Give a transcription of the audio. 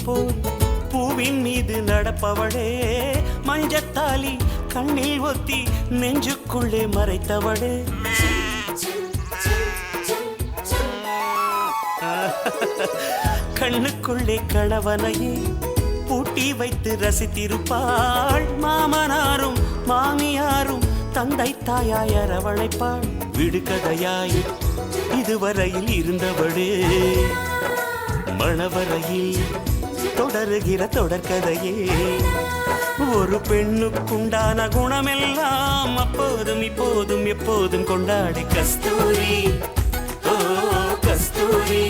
போல் பூவின் மீது நடப்பவளே, மஞ்சத்தாலி கண்ணில் ஒத்தி நெஞ்சுக்குள்ளே மறைத்தவளே. கண்ணுக்குள்ளே கணவனையே பூட்டி வைத்து ரசித்திருப்பாள். மாமனாரும் மாமியாரும் தந்தை தாயாய் அரவணைப்பாள். விடுகதையாய் இதுவரையில் இருந்தவளே, மணவரையில் தொடருகிற தொடர்கதையே. ஒரு பெண்ணுக்குண்டான குணமெல்லாம் அப்போதும் இப்போதும் எப்போதும் கொண்டாடி கஸ்தூரி, ஓ கஸ்தூரி.